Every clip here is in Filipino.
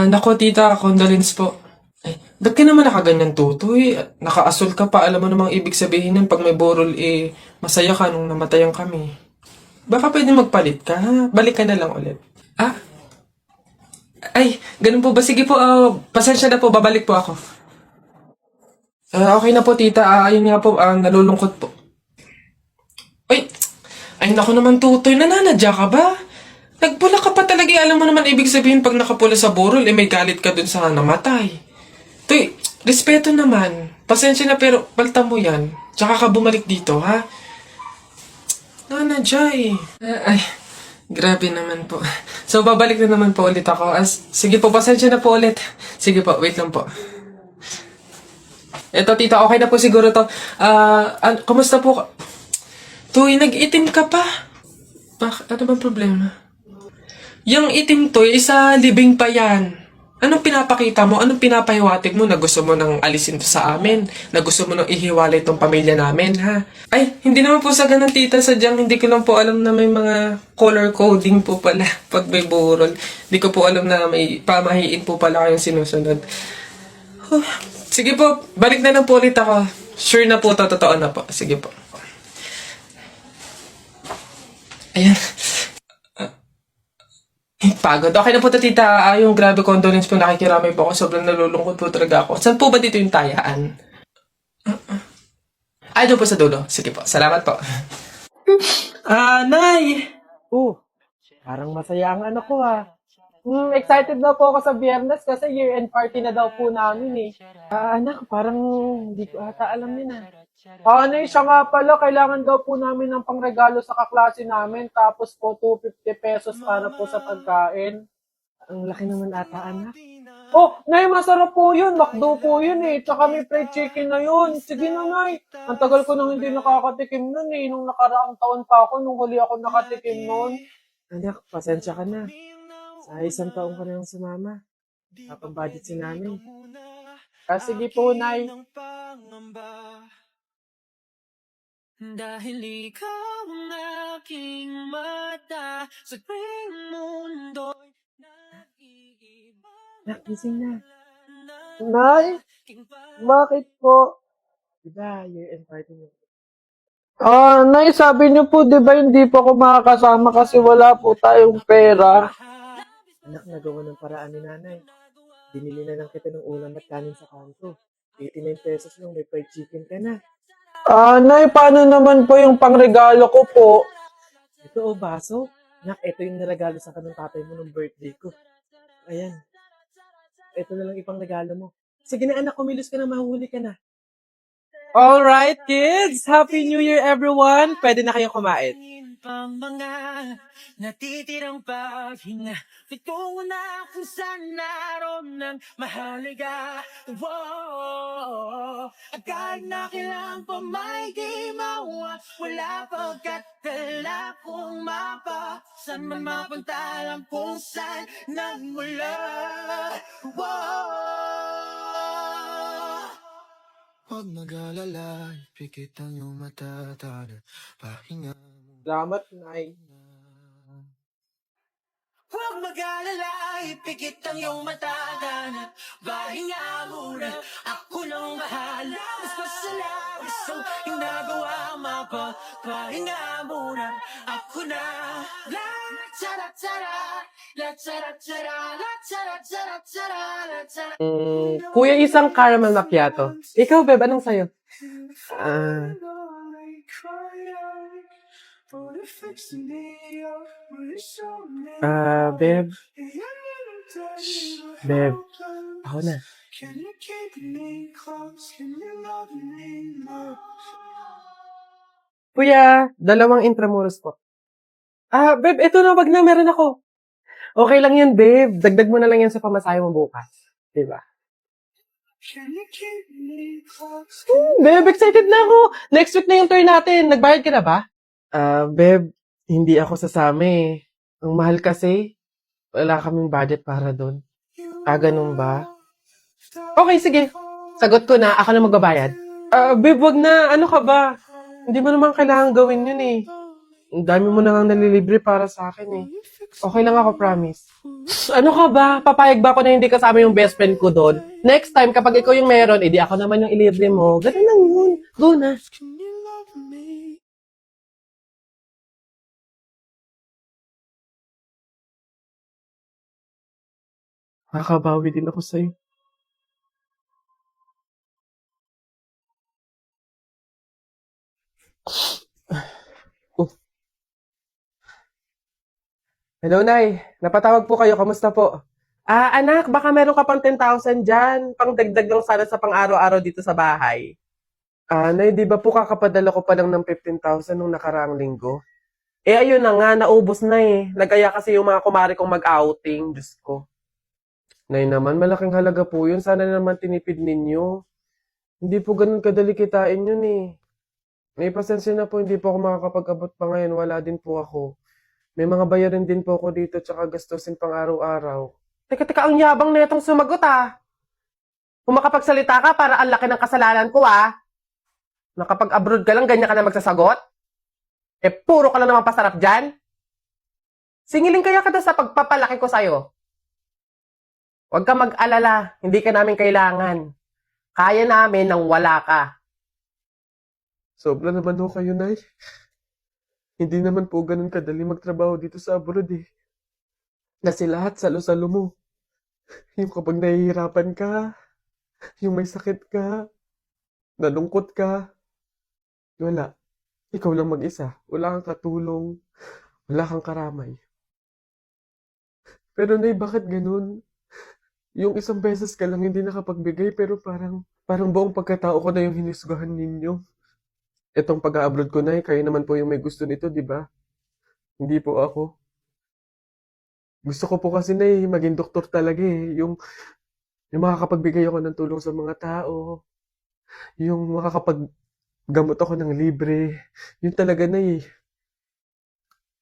Nako tita, condolence po. Ba't ka naman nakaganyan, Tutoy? Nakaasol ka pa, alam mo namang ibig sabihin nun pag may borol masaya ka nung namatayan kami. Baka pwede magpalit ka, ha? Balik ka na lang ulit. Ah, ay, ganun po ba? Sige po, pasensya na po, babalik po ako. Okay na po tita, ayun nga po, nalulungkot po. Ay, ay naku naman Tutoy, nananadya ka ba? Nagpula ka pa talaga, alam mo naman ibig sabihin pag nakapula sa borol, may galit ka dun sa namatay. Tuy, respeto naman. Pasensya na pero palta mo yan. Tsaka ka bumalik dito, ha? Nanadya eh. Ay, grabe naman po. So, babalik na naman po ulit ako. Sige po, pasensya na po ulit. Sige po, wait lang po. Eto, tita, okay na po siguro to. Kumusta po? Tuy, nag-itim ka pa. Ano bang problema? Yung itim to, isa libing pa yan. Anong pinapakita mo? Anong pinapahiwatig mo na gusto mo nang alisin to sa amin? Na gusto mo nang ihiwalay tong pamilya namin, ha? Ay, hindi naman po sa ganun, tita. Sadyang hindi ko lang po alam na may mga color coding po pala pag may burol. Hindi ko po alam na may pamahiin po pala kayong sinusunod. Sige po, balik na lang po ulit ako. Sure na po, totoo na po. Sige po. Ayan. Pagod. Okay na po to, tita. Yung grabe condolence po, nakikiramay po ako. Sobrang nalulungkot po talaga ako. Saan po ba dito yung tayaan? Doon po sa dulo. Sige po. Salamat po. Nay! Oh, parang masaya ang anak ko excited na po ako sa Biyernes kasi year-end party na daw po namin eh. Anak, parang hindi ko ata alam yun siya nga pala, kailangan daw po namin ng pangregalo sa kaklase namin, tapos po 250 pesos para po sa pagkain. Ang laki naman ata, anak. Oh, Nay, masarap po yun. McDo po yun eh. Tsaka may fried chicken na yun. Sige na, Nay. Ang tagal ko nang hindi nakakatikim nun eh. Nung nakaraang taon pa ako, nung huli ako nakatikim nun. Anak, pasensya ka na. Sa isang taong ka na lang sumama. Kapag-budget si namin. Sige po, Nay. Dahil ikaw ang aking mata sa tuwing mundo'y nag-iiba. Nak, gising na. Nay, bakit po? Diba, year-end party niyo? Nay, sabi niyo po, di ba hindi po ako makakasama kasi wala po tayong pera? Anak, nagawa ng paraan ni nanay. Binili na lang kita ng ulam at kanin sa kanto. 89 pesos lang, may fried chicken ka na. Nay, paano naman po yung pangregalo ko po? Ito baso. Nak, ito yung naregalo sa kanong tatay mo nung birthday ko. Ayan. Ito na lang ipang regalo mo. Sige na anak, kumilos ka na, mahuli ka na. Alright, kids! Happy New Year, everyone! Pwede na kayong kumain. Pang mga natitirang paghinga, pitungo na kung saan naroon ng mahalaga. Kahit na kailang pa may di mawa, wala pagkatala kung mapa, saan man mapuntalang kung saan nagmula. Huwag mag-alala, pikit ang iyong mata, tara, pahinga. Salamat, Nay. Huwag mag-alala, ipikit ang iyong mata, tara, pahinga muna. Ako nang bahala, mas masalawas ang iyong nagawa, pahinga muna. Ako na, la tara tara, la tara tara, la tara tara tara, la tara. Kuya, isang caramel macchiato. Ikaw, Beb, anong sayo? Beb. Beb. Ako na. Kuya, 2 Intramuros po. Beb, eto na, wag na, meron ako. Okay lang yan, Beb. Dagdag mo na lang yan sa pamasahe mo bukas. Diba? Beb, excited na ako. Next week na yung tour natin. Nagbayad ka na ba? Beb, hindi ako sasama eh. Ang mahal kasi. Wala kaming budget para doon. Ganun ba? Okay, sige. Sagot ko na. Ako na magbabayad. Beb, wag na. Ano ka ba? Hindi mo naman kailangan gawin yun eh. Ang dami mo na nga nalilibre para sa akin eh. Okay lang ako, promise. Ano ka ba? Papayag ba ako na hindi kasama yung best friend ko doon? Next time, kapag ikaw yung meron, edi ako naman yung ilibre mo. Ganun lang yun. Go na. Can you love me? Makakabawi din ako sa'yo. Oh. Hello, Nay. Napatawag po kayo. Kamusta po? Anak, baka meron ka pang 10,000 dyan. Pang dagdag lang sana sa pang-araw-araw dito sa bahay. Nay, di ba po kakapadala ko pa lang ng 15,000 nung nakaraang linggo? Ayun na nga, naubos na eh. Nagaya kasi yung mga kumari kong mag-outing. Diyos ko. Nay naman, malaking halaga po yun. Sana naman tinipid ninyo. Hindi po ganun kadali kitain yun eh. May pasensya na po, hindi po ako makakapag-abot pa ngayon. Wala din po ako. May mga bayarin din po ako dito tsaka gastusin pang araw-araw. Teka, ang yabang na itong sumagot ah. Kung makapagsalita ka, para ang laki ng kasalanan ko ah. Nakapag-abroad ka lang, ganyan ka na magsasagot? Puro ka lang naman pasarap dyan. Singilin kaya ka sa pagpapalaki ko sa'yo. Huwag ka mag-alala, hindi ka namin kailangan. Kaya namin nang wala ka. Sobra naman ho kayo, Nay. Hindi naman po ganun kadali magtrabaho dito sa abroad eh. Kasi lahat salo-salo mo. Yung kapag nahihirapan ka, yung may sakit ka, nalungkot ka, wala. Ikaw lang mag-isa. Wala kang katulong, wala kang karamay. Pero Nay, bakit ganun? Yung isang beses ka lang hindi nakapagbigay pero parang buong pagkatao ko na yung hinisgahan ninyo. Itong pag-abroad ko, Nay, kayo naman po yung may gusto nito, di ba? Hindi po ako. Gusto ko po kasi, Nay, maging doktor talaga eh. Yung makakapagbigay ako ng tulong sa mga tao. Yung makakapaggamot ako ng libre. Yun talaga, Nay.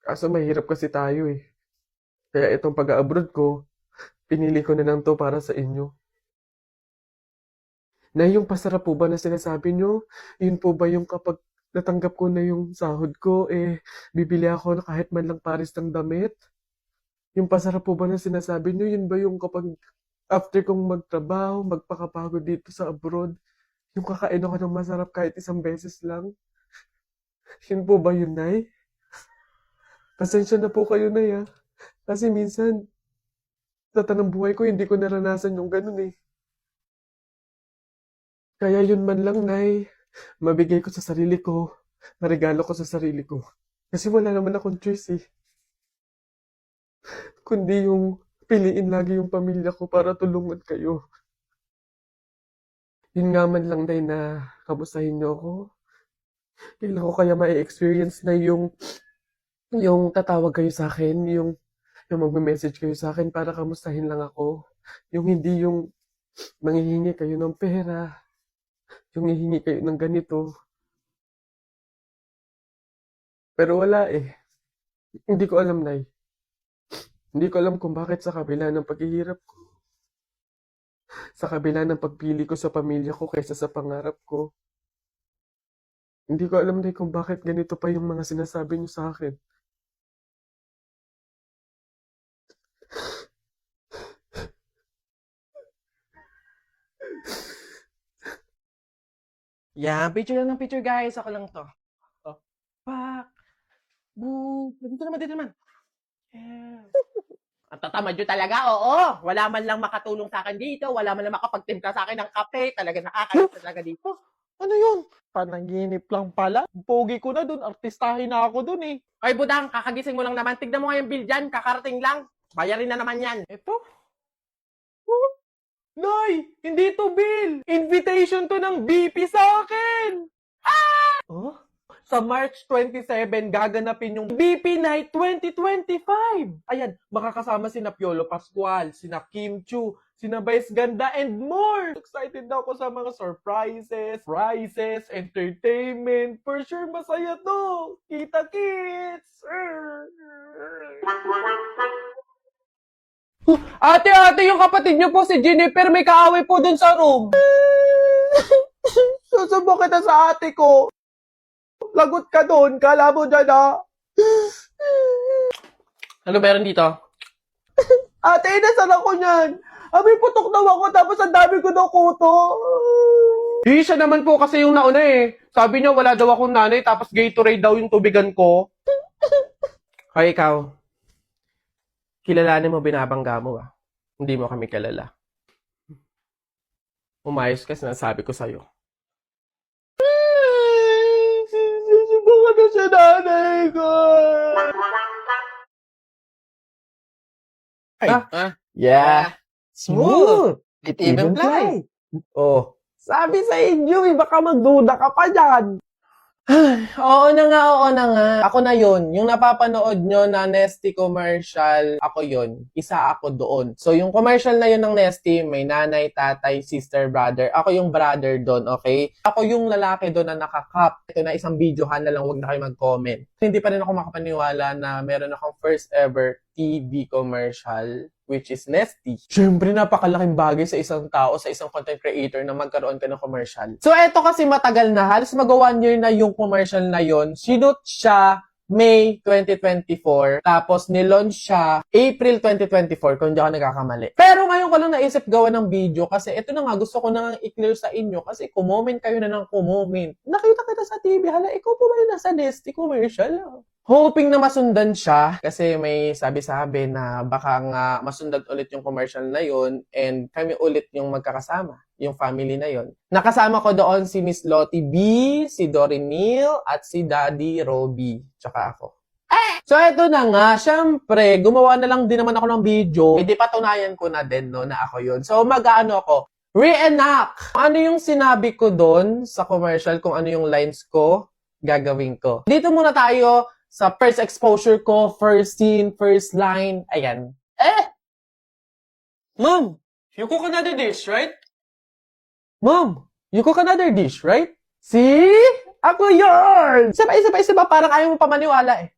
Kaso mahirap kasi tayo eh. Kaya itong pag-abroad ko, pinili ko na lang to para sa inyo. Na yung pasarap po ba na sinasabi nyo, yun po ba yung kapag natanggap ko na yung sahod ko, bibili ako na kahit man lang pares ng damit? Yung pasarap po ba na sinasabi nyo, yun ba yung kapag after kong magtrabaho, magpakapagod dito sa abroad, yung kakain ako ng masarap kahit isang beses lang? Yun po ba yun, Nay? Pasensya na po kayo, Nay, ah. Kasi minsan, sa tanang buhay ko, hindi ko naranasan yung ganun eh. Kaya yun man lang, Nay, mabigay ko sa sarili ko, maregalo ko sa sarili ko. Kasi wala naman akong choice eh. Kundi yung piliin lagi yung pamilya ko para tulungan kayo. Yun nga man lang, Nay, na kamustahin niyo ako. Kailan ko kaya ma-experience na yung tatawag kayo sa akin, yung magme-message kayo sa akin para kamustahin lang ako. Yung hindi yung manghihingi kayo ng pera, yung hihingi kayo ng ganito. Pero wala eh. Hindi ko alam, Nay. Hindi ko alam kung bakit sa kabila ng paghihirap ko, sa kabila ng pagpili ko sa pamilya ko kaysa sa pangarap ko, hindi ko alam, Nay, kung bakit ganito pa yung mga sinasabi niyo sa akin. Yan, picture lang ng picture, guys. Ako lang to. Oh. Pak! Boom! Dito naman. Yes. Ang tatamad yun talaga, oo. Wala man lang makatulong sa akin dito. Wala man lang makapagtimpla sa akin ng kape. Talaga nakakayos talaga dito. Ano yun? Panaginip lang pala. Pogi ko na dun. Artistahin na ako dun eh. Ay, Budang, kakagising mo lang naman. Tignan mo nga yung bill dyan. Kakarating lang. Bayarin na naman yan. Ito? Nay! Hindi to bill! Invitation to ng BP sa akin! Oh? Sa March 27, gaganapin yung BP Night 2025. Ayan, makakasama sina Piolo Pascual, sina Kim Chu, sina Vice Ganda, and more. Excited na ako sa mga surprises, prizes, entertainment. For sure, masaya to. Kita kits! Ate, yung kapatid niyo po si Jennifer, may kaaway po dun sa room. Susubo kita sa ate ko. Lagot ka doon, kala mo dyan ha. Ano meron dito? Ate, nasaan ako niyan? May putok daw ako tapos ang dami ko daw kuto. Siya naman po kasi yung nauna eh. Sabi niya wala daw akong nanay tapos Gatorade daw yung tubigan ko. Hoy ikaw, kilalanin mo binabangga mo ah. Hindi mo kami kilala. Umayos ka, sinasabi ko sa'yo. Sisibo ka na sa nanay ko. Yeah. Smooth. It even fly. Oh. Sabi sa inyo, baka magduda ka pa dyan. Oo na nga. Ako na yon. Yung napapanood nyo na Nesty commercial, ako yon. Isa ako doon. So, yung commercial na yun ng Nesty, may nanay, tatay, sister, brother. Ako yung brother doon, okay? Ako yung lalaki doon na nakakap. Ito na isang videohan na lang, huwag na kayo mag-comment. Hindi pa rin ako makapaniwala na meron akong first ever TV commercial, which is Nesty. Siyempre, napakalaking bagay sa isang tao, sa isang content creator na magkaroon ka ng commercial. So, eto kasi matagal na. Halos mag-1 year na yung commercial na yon. Sinut siya May 2024. Tapos, nilaunch siya April 2024, kung hindi ako nagkakamali. Pero ngayon ko lang naisip gawa ng video kasi ito na nga, gusto ko na i-clear sa inyo kasi kumoment kayo na ng kumoment. Nakita kita sa TV, hala, ikaw po ba yung nasa Nesty commercial? Hoping na masundan siya kasi may sabi-sabi na baka nga masundan ulit yung commercial na yon and kami ulit yung magkakasama, yung family na yon. Nakasama ko doon si Miss Lottie B, si Dory Neal, at si Daddy Roby, tsaka ako. So, eto na nga. Syempre, gumawa na lang din naman ako ng video. Hindi patunayan ko na din, no, na ako yun. So, mag-ano ako, reenact. Ano yung sinabi ko doon sa commercial, kung ano yung lines ko, gagawin ko. Dito muna tayo sa first exposure ko, first scene, first line. Ayan. Mom, you cook another dish, right? Mom, you cook another dish, right? See? Ako yun! Isa pa, parang ayaw mo pa maniwala eh.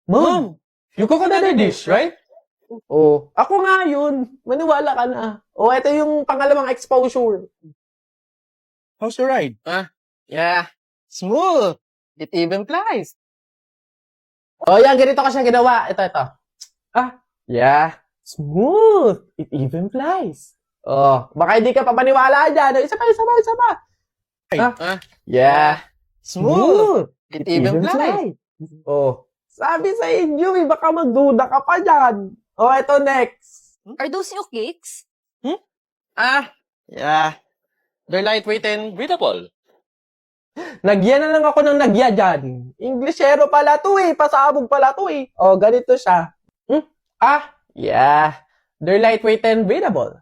Mom, you cook another dish, right? Oh, ako nga yun. Maniwala ka na. Oh, ito yung pangalawang exposure. How's your ride? Yeah. Smooth. It even flies. Oh, yan. Ganito ko siya ginawa. Ito. Yeah. Smooth. It even flies. Oh, baka hindi ka pa maniwala dyan. Isa pa. Yeah. Smooth. It even flies. Oh, sabi sa inyo, baka magduda ka pa dyan. Oh, ito next. Are those your cakes? Yeah. They're lightweight and breathable. Nagya na lang ako ng nagya dyan. Englishero pala to eh. Pasabog pala to eh. Oh, ganito siya. Yeah. They're lightweight and breathable.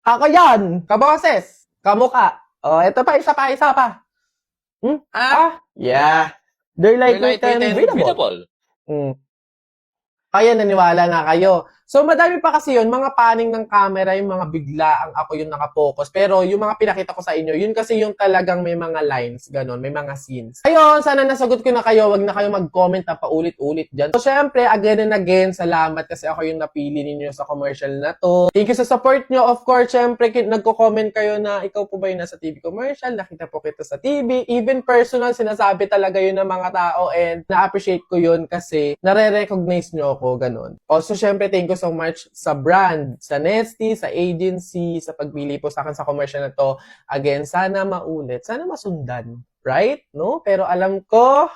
Ako yan. Kaboses. Kamuka. Oh, ito pa. Isa pa. Yeah. They're lightweight and breathable. Kaya naniwala na kayo. So, madami pa kasi yun, mga paning ng camera, yung mga bigla ang ako yung nakapokus. Pero yung mga pinakita ko sa inyo, yun kasi yung talagang may mga lines, ganun, may mga scenes. Ayun, sana nasagot ko na kayo, wag na kayo mag-comment na paulit-ulit dyan. So, syempre, again and again, salamat kasi ako yung napili ninyo sa commercial na to. Thank you sa support nyo. Of course, syempre, nagko-comment kayo na ikaw po ba yung nasa TV commercial, nakita po kita sa TV. Even personal, sinasabi talaga yun ng mga tao and na-appreciate ko yun kasi nare-recognize nyo ako, ganun. Also, syempre, thank you so much sa brand, sa Nesty, sa agency, sa pagpili po sa akin sa commercial na to. Again, sana maulit, sana masundan. Right? No? Pero alam ko,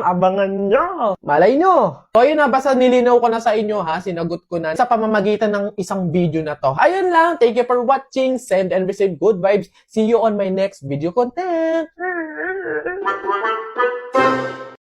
abangan nyo. Malay nyo. So, yun na, basta nilinaw ko na sa inyo ha, sinagot ko na sa pamamagitan ng isang video na to. Ayun lang, thank you for watching, send and receive good vibes. See you on my next video content.